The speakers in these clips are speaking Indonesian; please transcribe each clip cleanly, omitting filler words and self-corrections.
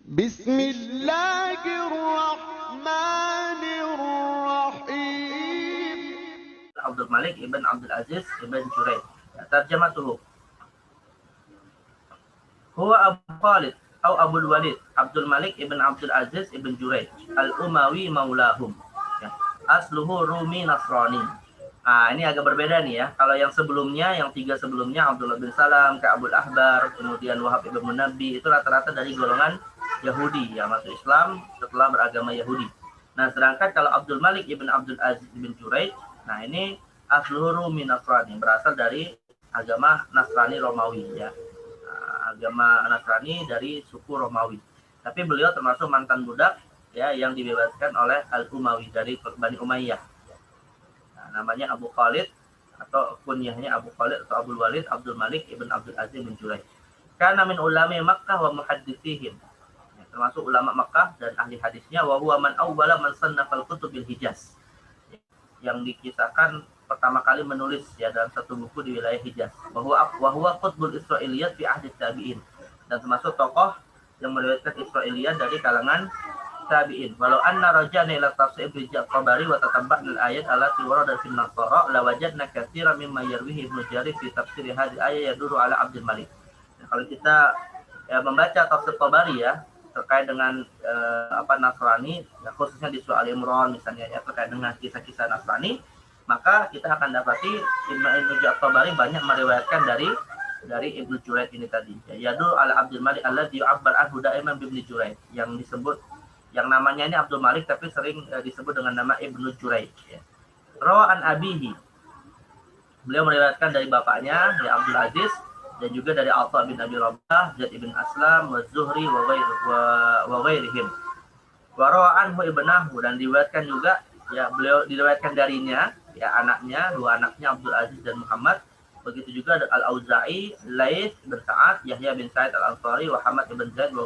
بسم الله الرحمن الرحيم. Abdul Malik ibn Abdul Aziz ibn Juraij. Tarjamatuhu. Huwa Abu Khalid atau Abdul Walid Abdul Malik ibn Abdul Aziz ibn Juraij al-Umawi maulahum. Ya. Asluhu Rumi Nasrani. Ini agak berbeda nih ya. Kalau yang sebelumnya, yang tiga sebelumnya, Abdullah bin Salam, Ka'abul Ahbar, kemudian Wahab ibn Munabbi, itu rata-rata dari golongan Yahudi yang masuk Islam setelah beragama Yahudi. Nah, sedangkan kalau Abdul Malik ibn Abdul Aziz ibn Juraij, nah ini asluhu Rumi Nasrani, berasal dari agama Nasrani Romawi ya. Agama Nasrani dari suku Romawi. Tapi beliau termasuk mantan budak ya yang dibebaskan oleh Al-Umawi dari Bani Umayyah. Namanya Abu Khalid atau kunyahnya Abu Khalid atau Abdul Walid Abdul Malik ibn Abdul Aziz bin Juraij. Kana min ulama Makkah wa muhadditsihim. Termasuk ulama Makkah dan ahli hadisnya, wa huwa man awwala man sannafal kutub bil Hijaz. Yang dikisahkan pertama kali menulis ya dalam satu buku di wilayah Hijaz. Wa huwa qutbul Israiliyat fi ahdi tabi'in. Dan termasuk tokoh yang meriwayatkan Israiliyat dari kalangan tabi'in. Walau anna rajana ila tafsir Ibnu Tabari wa tatabba'na al-ayat allati waradat fi an-Nasara la wajadna katsiran mimma yarwihi Ibnu Jarir fi tafsir hadhihi ayat yaduru ala Abdul Malik. Nah, kalau kita membaca tafsir Tabari ya terkait dengan Nasrani ya, khususnya di surah Al-Imran misalnya ya terkait dengan kisah-kisah Nasrani, maka kita akan dapati Ibnu Tabari banyak meriwayatkan dari Ibnu Juraij ini tadi. Ya, yaduru ala Abdul Malik alladzi yu'abbar anhu da'iman bi Ibnu Juraij, yang namanya ini Abdul Malik tapi sering disebut dengan nama Ibnu Juraij ya. Rawaan abihi, beliau meriwayatkan dari bapaknya ya Abdul Aziz, dan juga dari Atha bin Abi Rabah, Zaid bin Aslam, wa Zuhri wa ghairihim. Wa rawaan ibnahu, dan diriwayatkan juga ya beliau diriwayatkan darinya ya anaknya, dua anaknya Abdul Aziz dan Muhammad. Begitu juga Al-Auza'i, Laits bin Sa'ad, Yahya bin Sa'id Al-Ansari, wa Hamad bin Zaid wa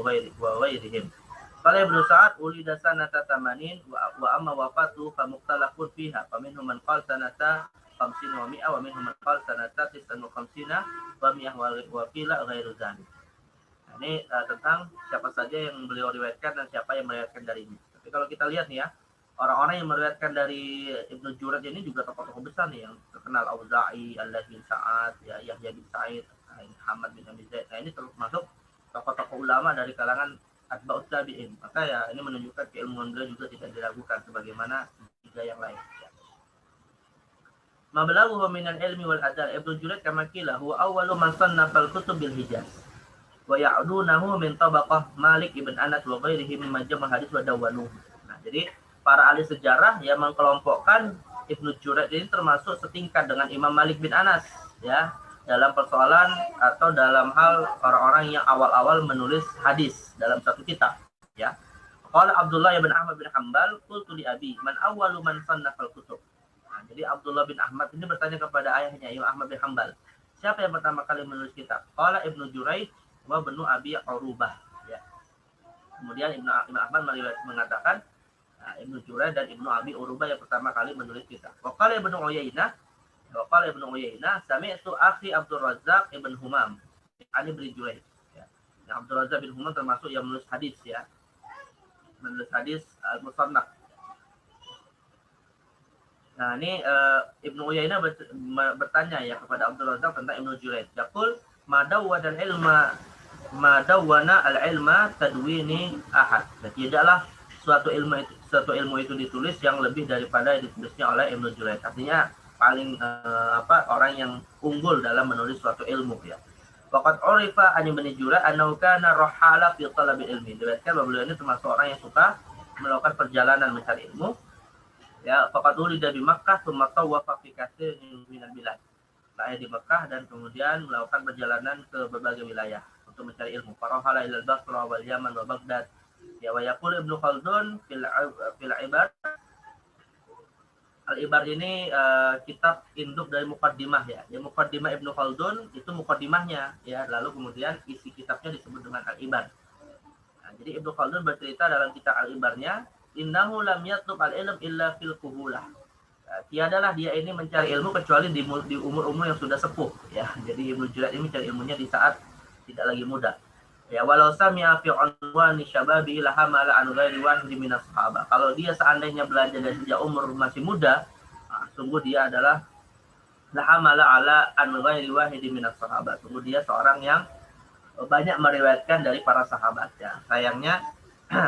ghairihim. Qala Ibnu Sa'ad ulida sanata 80 wa amma wafatu fa mukhtalafun fiha, fa minhum man qala sanata 50 wa 100 wa minhum man qala sanata 59 wa 100 wa qila ghairu dzalik. Ini tentang siapa saja yang beliau riwayatkan dan siapa yang meriwayatkan darinya. Tapi kalau kita lihat nih ya, orang-orang yang meriwayatkan dari Ibnu Juraij ini juga tokoh-tokoh besar nih yang terkenal, Auza'i, Al-Laits bin Sa'ad, ya, Yahya bin Sa'id, Hamad bin Abi Zaid. Nah, ini termasuk tokoh-tokoh ulama dari kalangan atba'ut tabi'in. Maka ya ini menunjukkan keilmuan beliau juga tidak diragukan sebagaimana tiga yang lain. Ma balaghu min al-ilmi wal adab Ibnu Juraij kama qila huwa awwalu man sannafa al-kutub bil Hijaz. Wa ya'dunahu min tabaqah Malik ibn Anas wa ghairihi mimman jama' hadis wa dawwanuhu. Nah, jadi para ahli sejarah yang mengkelompokkan Ibnu Juraij ini termasuk setingkat dengan Imam Malik bin Anas ya, dalam persoalan atau dalam hal orang-orang yang awal-awal menulis hadis dalam satu kitab ya. Qala Abdullah bin Ahmad bin Hanbal qultu li abi man awwalu man sannafal kutub. Nah, jadi Abdullah bin Ahmad ini bertanya kepada ayahnya Imam Ahmad bin Hanbal, siapa yang pertama kali menulis kitab? Qala Ibnu Juraij wa Ibnu Abi Urubah ya. Kemudian Imam Ahmad mengatakan Ibnu Juraij dan Ibnu Abi Urubah yang pertama kali menulis kitab. Wa qala Ibnu Uyainah sami'tu akhi Abdul Razzaq ibn Humam ani bin Juraij ya. Abdul Razzaq bin Humam termasuk yang menulis hadis ya. Menulis hadis al-musannaf. Nah, ini Ibnu Uyainah bertanya ya kepada Abdul Razzaq tentang Ibnu Juraij. Yaqul madawwana al-ilma tadwini ahad. Jadi tidaklah suatu ilmu itu ditulis yang lebih daripada ditulisnya oleh Ibnu Juraij. Artinya paling orang yang unggul dalam menulis suatu ilmu ya. Faqad urifa an Ibnu Juraij annahu kana rahala fi talabil ilmi. Diriwayatkan bahwa beliau ini termasuk orang yang suka melakukan perjalanan mencari ilmu. Ya, faqad ulida di Makkah tsumma tawwafa fi katsirin minal bilad. Lahir di Makkah dan kemudian melakukan perjalanan ke berbagai wilayah untuk mencari ilmu. Farahala ila al-Basra wal Yaman wa Baghdad. Ya, wa yaqul Ibnu Khaldun fil Ibar. Al-Ibar ini kitab induk dari Muqaddimah ya. Ya, Muqaddimah Ibnu Khaldun itu muqaddimahnya ya. Lalu kemudian isi kitabnya disebut dengan Al-Ibar. Nah, jadi Ibnu Khaldun bercerita dalam kitab Al-Ibarnya, innahu lam yatlub al-ilm illa fil quhulah. Tiadalah dia ini mencari ilmu kecuali di umur-umur yang sudah sepuh ya. Jadi Ibnu Juraij ini mencari ilmunya di saat tidak lagi muda. Ya, walau sami'a fi unwani syababi lahamala an ghairi wahdi minas sahabah. Kalau dia seandainya belajar dari sejak umur masih muda, sungguh dia adalah lahamala ala an ghairi wahdi minas sahabah. Sungguh dia seorang yang banyak meriwayatkan dari para sahabat ya. Sayangnya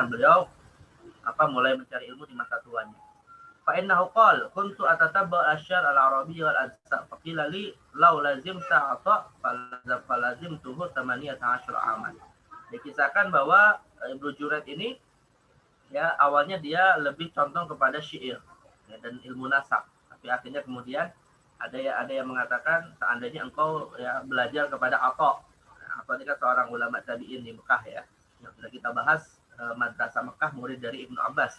beliau mulai mencari ilmu di masa tuanya. Fa innahu qala kuntu atatabba asyar al-arabi wal adsa faqila li law lazimta ata falazimtuhu 18 aman. Dikisahkan bahwa Ibnu Juraid ini ya awalnya dia lebih condong kepada syair ya, dan ilmu nasab, tapi akhirnya kemudian ada yang mengatakan seandainya engkau ya belajar kepada Atha. Atha ini kan seorang ulama tabi'in di Mekah ya, yang sudah kita bahas, madrasah Mekah murid dari Ibnu Abbas.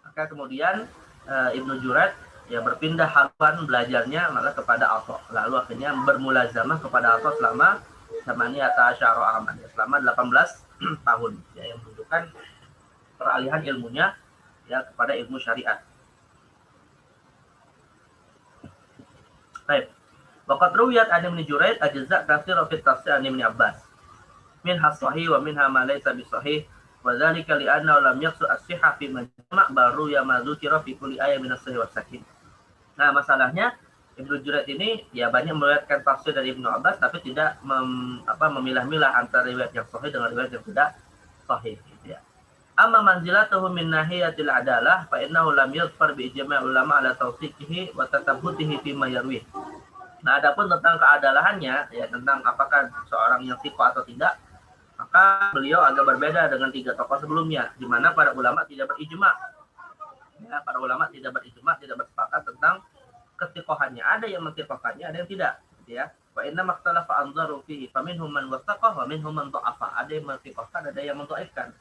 Maka kemudian Ibnu Juraid ya berpindah haluan belajarnya malah kepada Atha, lalu akhirnya bermulazamah kepada Atha selama 18 aman, selama 18 tahun ya, yang menunjukkan peralihan ilmunya ya kepada ilmu syariat. Baik. Waqad ruwiyat an Ibnu Juraid ajza' katsira fi tafsir an Ibnu Abbas. Minha sahih wa minha ma laysa bi sahih wa dzalika li anna lam yaqsu as-sihha fi majma' baru ya ma dzukira fi kulli ayatin min as-sahih was sakin. Nah, masalahnya Ibnu Juraid ini ya banyak meriwayatkan tafsir dari Ibnu Abbas tapi tidak memilah-milah antara riwayat yang sahih dengan riwayat yang tidak sahih gitu ya. Amma manzilatuhu min nahiyatil adalah fa innahu lam yadhfar bi ijma' ulama ala tawsiqihi wa tatabbutihi fi ma yarwi. Nah, adapun tentang keadalahannya ya, tentang apakah seorang yang thiqah atau tidak, maka beliau agak berbeda dengan tiga tokoh sebelumnya di mana para ulama tidak berijma'. Ya, para ulama tidak berijma', tidak bersepakat tentang ketiqahannya. Ada yang mentiqahkannya, ada yang tidak, gitu ya. Wa inna makhtalafa anzaru fihi faminhum man wasaqah wa minhum man dha'afa. Ada yang mentiqahkan, ada yang mendhaifkan.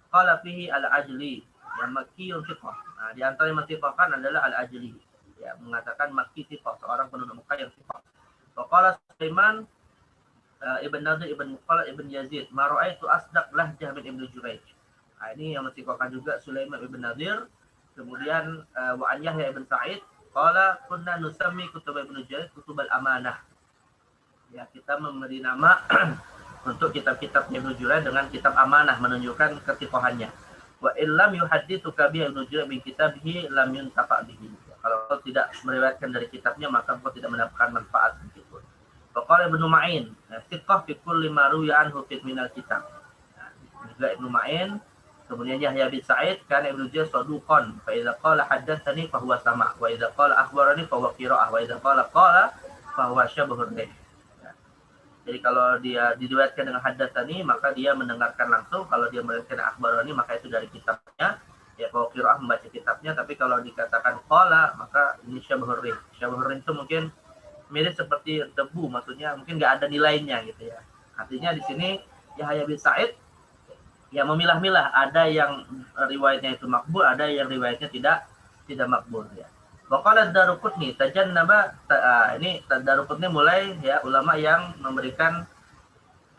Qala fihi al-ajli, yang makkiyun thiqah. Nah, di antara yang mentiqahkan adalah al-ajli. Ya, mengatakan makki thiqah, seorang penduduk Mekah yang thiqah. Wa qala Sulaiman ibn Nadir ibn Muqallad ibn Yazid, ma ra'aitu asdaq lahjah min Ibnu Juraij. Nah, ini yang mentiqahkan juga Sulaiman ibn Nadir. Kemudian wa an Yahya ibn Sa'id qala kunna nusammi kutub Ibnu Juraij kutub al-amanah. Ya, kita memberi nama untuk kitab-kitab Ibnu Juraij dengan kitab amanah, menunjukkan ketiqahannya. Wa illam yuhadditsuka bi Ibnu Juraij min kitabih lam yuntafa bihi. Kalau tidak meriwayatkan dari kitabnya maka engkau tidak mendapatkan manfaat begitu. Wa qala Ibnu Ma'in, thiqah fi kulli ma ruwiya anhu fi minal kitab. Juga Ibnu Ma'in. Kemudian Yahya bin Sa'id kana Ibnu Juraij saduqan fa idza qala haddatsani fa huwa sama' wa idza qala akhbarani fa huwa qira'ah wa idza qala fa huwa syabhur rih. Jadi kalau dia diriwayatkan dengan haddatsani maka dia mendengarkan langsung, kalau dia meriwayatkan akhbarani maka itu dari kitabnya ya, kalau qira'ah membaca kitabnya, tapi kalau dikatakan qala maka ini syabhur rih. Syabhur rih itu mungkin mirip seperti debu, maksudnya mungkin enggak ada nilainya gitu ya. Artinya di sini Yahya bin Sa'id ya memilah-milah, ada yang riwayatnya itu makbul, ada yang riwayatnya tidak makbul ya. Waqala Daruqutni tajannaba, ini Daruqutni mulai ya ulama yang memberikan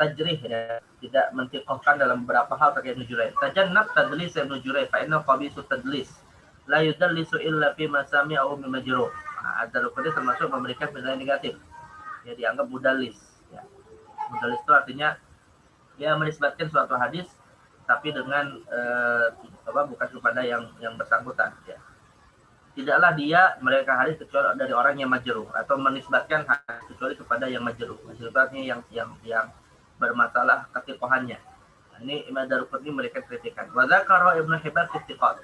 tajrih ya, tidak mentiqahkan dalam beberapa hal terkait Ibnu Juraij. Tajannab tadlis Ibnu Juraij fa inna qabisu tadlis la yudallisu illa fi masami' aw bi majruh. Daruqutni termasuk memberikan penilaian negatif. Ya, dianggap mudallis ya. Mudallis itu artinya ya menisbatkan suatu hadis tapi dengan bukan kepada yang bersangkutan ya. Tidaklah dia mereka hadis kecuali dari orang yang majruh, atau menisbatkan hadis kecuali kepada yang majruh. Majruh artinya yang bermasalah ketiqahannya. Nah, ini Imam Daruqutni mereka kritikan. Wa dzakara Ibnu Hibban fi thiqat.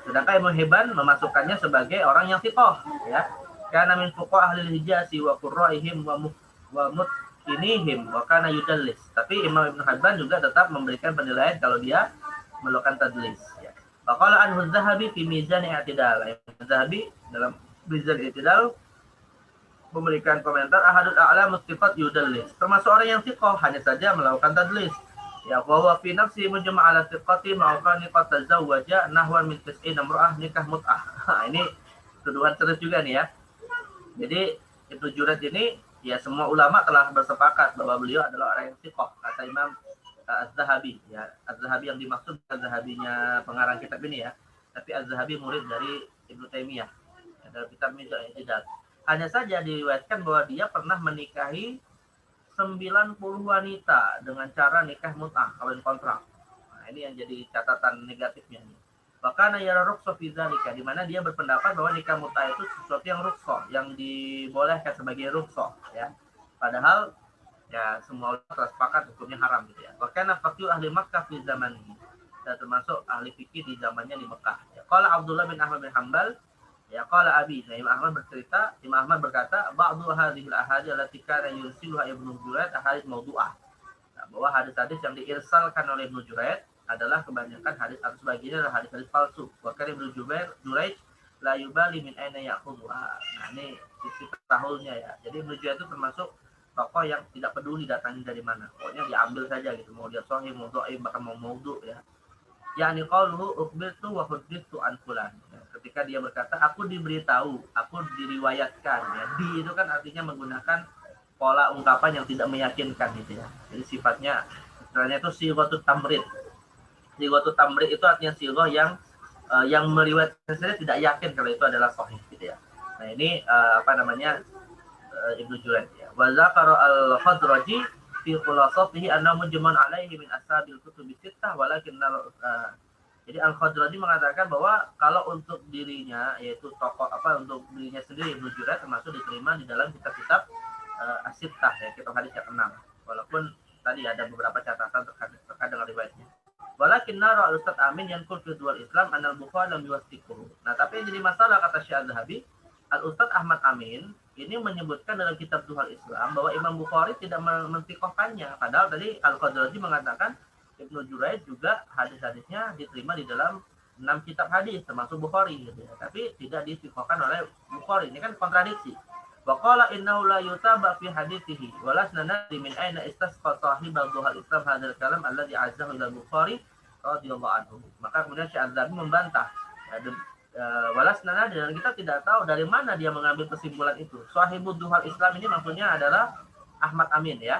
Sedangkan Ibnu Hibban memasukkannya sebagai orang yang thiqah ya. Kana min fuqaha ahli Hijaz wa qurra'ihim wa mutqinihim wa kana yudallis. Tapi Imam Ibnu Hibban juga tetap memberikan penilaian kalau dia melakukan tadlis ya. Faqala anhu Az-Zahabi fi Mizan i'tidal. Az-Zahabi dalam Mizan i'tidal memberikan komentar ahadul a'la mustifat yudallis. Termasuk orang yang thiqah hanya saja melakukan tadlis. Ya, wa huwa fi nafsi mujma' ala thiqati ma'qani qad tazawwaja nahwan min 90 imra'ah nikah mut'ah. Ini tuduhan serius juga nih ya. Jadi Ibnu Juraij ini ya semua ulama telah bersepakat bahwa beliau adalah orang yang thiqah, kata Imam Az-Zahabi ya. Az-Zahabi yang dimaksud Az-Zahabinya pengarang kitab ini ya, tapi Az-Zahabi murid dari Ibnu Taimiyah ya, dalam kitab Mizan i'tidal. Hanya saja diriwayatkan bahwa dia pernah menikahi 90 wanita dengan cara nikah mut'ah, kawin kontrak. Nah, ini yang jadi catatan negatifnya nih. Bahkan ya rukhsah fi dzalika, di mana dia berpendapat bahwa nikah mut'ah itu sesuatu yang rukhsah, yang dibolehkan sebagai rukhsah ya. Padahal ya semua ulama telah sepakat hukumnya haram gitu ya. Bahkan faqih ahli Makkah di zaman ini, dan termasuk ahli fikih di zamannya di Mekah. Ya, qala Abdullah bin Ahmad bin Hanbal, ya qala Abi, nah, Imam Ahmad bercerita, Imam Ahmad berkata, ba'du hadhil ahadits allati kana yursiluha Ibnu Jurayd ahadits maudu'ah. Nah, bahwa hadis-hadis yang diirsalkan oleh Ibnu Jurayd adalah kebanyakan hadis atau sebagiannya adalah hadis-hadis palsu. Bahkan Ibnu Jurayd la yubali min aina ya'khudhuha. Nah, ini sisi tahulnya ya. Jadi Ibnu Jurayd itu termasuk tokoh yang tidak peduli datangnya dari mana. Pokoknya diambil saja gitu. Mau dia sahih, mau dhaif, bahkan mau maudhu ya. Yani qauluhu ukhbirtu wa huddithu an fulan. Ketika dia berkata aku diberitahu, aku diriwayatkan ya. Di itu kan artinya menggunakan pola ungkapan yang tidak meyakinkan gitu ya. Jadi sifatnya istilahnya itu sighatut tamrid. Sighatut tamrid itu artinya sighah yang meriwayatkan saja tidak yakin kalau itu adalah sahih gitu ya. Nah, ini Ibnu Jurayd ya. Wa zakara al-Khadraji fi khulasatihi annahu mujman alaihi min ashabil kutub sittah walakin jadi Al-Khadraji mengatakan bahwa kalau untuk dirinya yaitu tokoh untuk dirinya sendiri Ibnu Jurayd termasuk diterima di dalam kitab-kitab as-sittah ya, kitab hadis yang 6. Walaupun tadi ada beberapa catatan terkait dengan riwayatnya. Walakin nara al-Ustaz Amin yang kul fi dual Islam anal Bukhari lam yuwathiquhu. Nah, tapi yang jadi masalah kata Syekh Az-Zahabi, Al-Ustaz Ahmad Amin ini menyebutkan dalam kitab Duhal Islam bahwa Imam Bukhari tidak mentikohkannya. Padahal tadi Al-Qadraji mengatakan Ibnu Jurayd juga hadis-hadisnya diterima di dalam 6 kitab hadis termasuk Bukhari gitu ya. Tapi tidak ditikohkan oleh Bukhari. Ini kan kontradiksi. Wa qala innahu la yutaba fi hadithihi wa lasna nadri min aina istasqa sahib Duhal Islam hadzal kalam alladhi azzahu ila Bukhari radhiyallahu anhu. Maka kemudian Syekh Az-Zahabi membantah walasna nadri, dan kita tidak tahu dari mana dia mengambil kesimpulan itu. Sahibud Duhal Islam ini maksudnya adalah Ahmad Amin ya.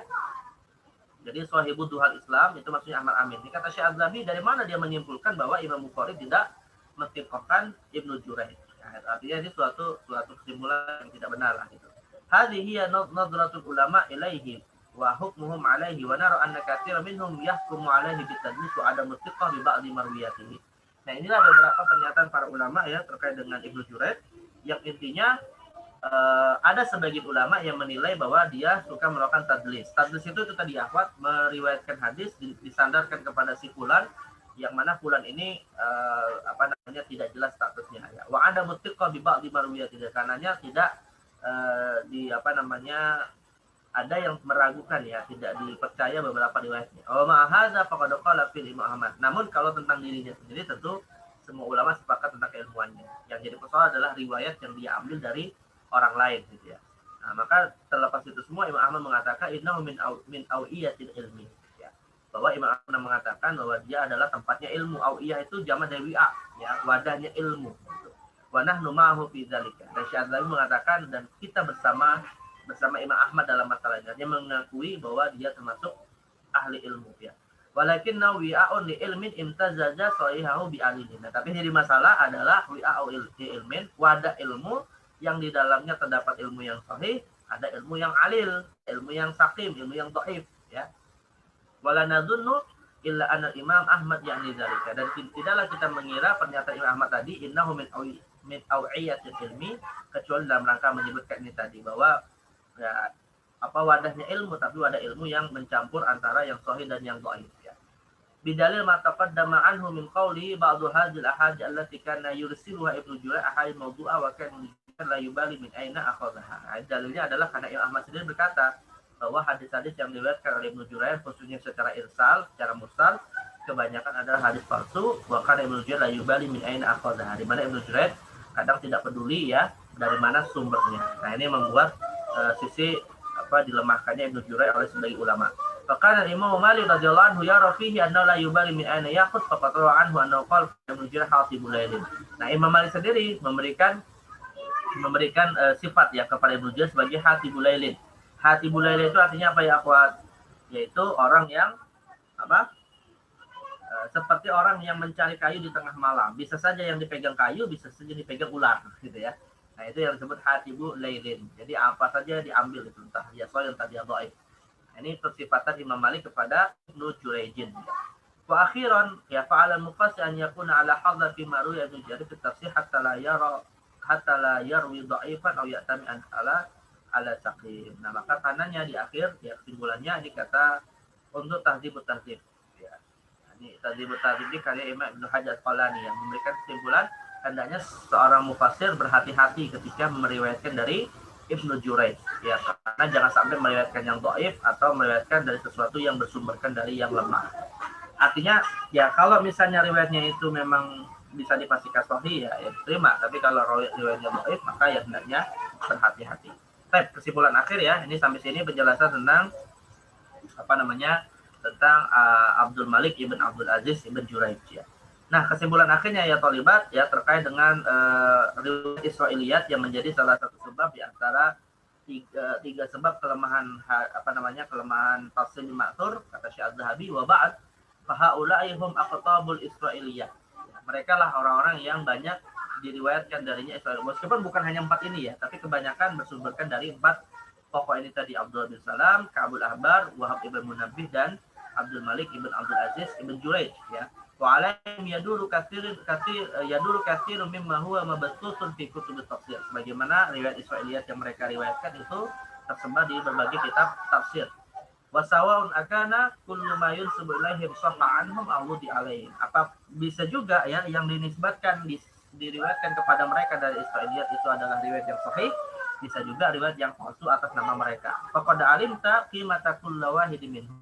Jadi Sahibud Duhal Islam itu maksudnya Ahmad Amin. Ini kata Syekh Az-Zahabi, dari mana dia menyimpulkan bahwa Imam Bukhari tidak mentikohkan Ibnu Jurayd. Nah, artinya ini suatu kesimpulan yang tidak benar lah gitu. Hadhihi nadratul ulama ilaihi wa hukmuhum alaihi wa nara anna katsiran minhum yahkumu alaihi bitadlis wa adam ittiqah bi ba'di marwiyatihi. Nah, inilah beberapa pernyataan para ulama ya terkait dengan Ibnu Jurayd yang intinya ada sebagian ulama yang menilai bahwa dia suka melakukan tadlis. Tadlis itu tadi akhwat meriwayatkan hadis disandarkan kepada si fulan yang mana fulan ini tidak jelas statusnya ya. Wa ada muttiqa bi ba'di marwiyatihi, karenanya tidak ada yang meragukan ya, tidak dipercaya beberapa riwayatnya. Oh ma'ahadza faqad qala fil Imam Ahmad. Namun kalau tentang dirinya sendiri tentu semua ulama sepakat tentang keilmuannya. Yang jadi persoalan adalah riwayat yang dia ambil dari orang lain gitu ya. Nah, maka terlepas itu semua Imam Ahmad mengatakan innahu min awiyatil ilmi ya. Bahwa Imam Ahmad mengatakan bahwa dia adalah tempatnya ilmu. Awiyah itu jamak dari wi'a ya, wadahnya ilmu gitu. Wa nahnu ma'ahu fi dzalika. Dan Syekh Az-Zahabi mengatakan dan kita bersama Imam Ahmad dalam masalah ini. Dia mengakui bahwa dia termasuk ahli ilmu ya. Walakin wi'a'un li ilmin imtazaja sahihahu bi alilin. Nah, tapi jadi masalah adalah wi'a'u ilmin, wadah ilmu yang di dalamnya terdapat ilmu yang sahih, ada ilmu yang alil, ilmu yang sakim, ilmu yang dhaif ya. Wala nadunnu illa anna Imam Ahmad ya'ni dzalika. Dan tidaklah kita mengira pernyataan Imam Ahmad tadi innahu min awiyatil ilmi, kecuali dalam rangka menyebutkan ini tadi bahwa ya, wadahnya ilmu, tapi wadah ilmu yang mencampur antara yang sahih dan yang dhaif ya. Bidalil ma taqaddama anhu min qawli ba'du hadhil ahadits allati kana yursiluha Ibnu Jurayd ahadits mawdu'a wa kana la yubali min aina akhadhaha. Dalilnya adalah karena Imam Ahmad sendiri berkata bahwa hadis-hadis yang diriwayatkan oleh Ibnu Jurayd khususnya secara irsal, secara mursal, kebanyakan adalah hadis palsu. Wa kana Ibnu Jurayd la yubali min aina akhadhaha. Di mana Ibnu Jurayd kadang tidak peduli ya dari mana sumbernya. Nah, ini membuat sisi dilemahkannya Ibnu Jurayd oleh sebagian ulama. Bahkan Imam Malik radhiyallahu anhu yara fihi anna la yubali min aina yaqut faqad rawa anhu annahu qala Ibnu Jurayd hatibul lailin. Nah, Imam Malik sendiri memberikan sifat ya kepada Ibnu Jurayd sebagai hatibul lailin. Hatibul lailin itu artinya apa ya akhwat? Yaitu orang yang seperti orang yang mencari kayu di tengah malam. Bisa saja yang dipegang kayu, bisa saja dipegang ular gitu ya. Nah, itu yang disebut hatibu lailin. Jadi apa saja diambil itu, entah dia sahih entah dia dhaif. Ini persifatan Imam Malik kepada Ibnu Jurayjin. Wa akhiran ya fa'ala muqassi an yakuna ala hadza fi ma ruya Ibnu Jarir fi tafsir hatta la yarwi dha'ifan aw ya'tami an ala saqim. Nah, maka kanannya di akhir ya kesimpulannya ini kata untuk tahdzibut tahdzib ya. Ini tahdzibut tahdzib ini karya Imam Ibnu Hajar Asqalani yang memberikan kesimpulan hendaknya seorang mufassir berhati-hati ketika meriwayatkan dari Ibnu Jurayj ya, karena jangan sampai meriwayatkan yang dhaif atau meriwayatkan dari sesuatu yang bersumberkan dari yang lemah. Artinya ya kalau misalnya riwayatnya itu memang bisa dipastikan sahih ya terima, tapi kalau riwayatnya dhaif maka ya hendaknya berhati-hati. Baik, kesimpulan akhir ya, ini sampai sini penjelasan tentang tentang Abdul Malik ibn Abdul Aziz ibn Jurayj ya. Nah, kesimpulan akhirnya ya Thalibat ya terkait dengan riwayat Israiliyat yang menjadi salah satu sebab di antara tiga sebab kelemahan kelemahan tafsir ma'thur kata Syekh Az-Zahabi wa ba'd fahaulaihum aqtabul Israiliyat. Mereka lah orang-orang yang banyak diriwayatkan darinya Israil. Meskipun bukan hanya 4 ini ya, tapi kebanyakan bersumberkan dari 4 tokoh ini tadi, Abdullah bin Salam, Ka'bul Ahbar, Wahab ibn Munabbih dan Abdul Malik ibn Abdul Aziz ibn Jurayj ya. Wa alaihim yaduru katsirun mimma huwa mabsuutun fi kutub tafsir. Bagaimana riwayat Israiliyat yang mereka riwayatkan itu tersebar di berbagai kitab tafsir. Wa sawaun akana kullu ma yunsabu ilaihim sahha anhum aw di alaihim. Apa bisa juga ya yang dinisbatkan diriwayatkan kepada mereka dari Israiliyat itu adalah riwayat yang sahih, bisa juga riwayat yang palsu atas nama mereka. Faqad alimta qimata kulli wahidin minhum.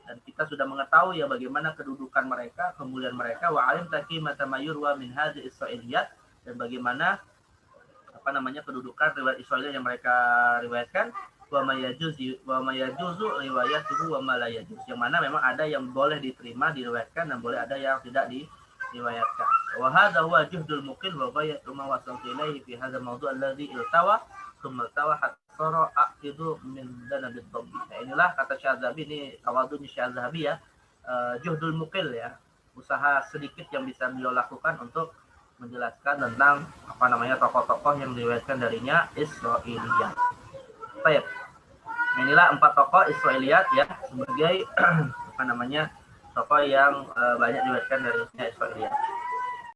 Dan kita sudah mengetahui ya bagaimana kedudukan mereka, kemuliaan mereka. Wa alimta qimata ma yurwa min hadhihi Israiliyat, dan bagaimana kedudukan riwayat Israiliyat yang mereka riwayatkan. Wa ma yajuzu riwayatuhu wa ma la yajuz. Yang mana memang ada yang boleh diterima diriwayatkan dan boleh ada yang tidak diriwayatkan. Wa hadha huwa juhdul muqil wa ghayatu ma wasaltu ilaihi fi hadha al-mawdu' alladhi iltawa thumma iltawa hatta sara aqidu min danabid dhabbi. Nah, inilah kata Syadzabi, ini tawadhunya Syadzabi ya, juhdul muqil ya, usaha sedikit yang bisa beliau lakukan untuk menjelaskan tentang tokoh-tokoh yang diriwayatkan darinya Israiliyat. Baik. Nah, inilah 4 tokoh Israiliyat ya sebagai tokoh yang banyak diriwayatkan dari Israiliyat.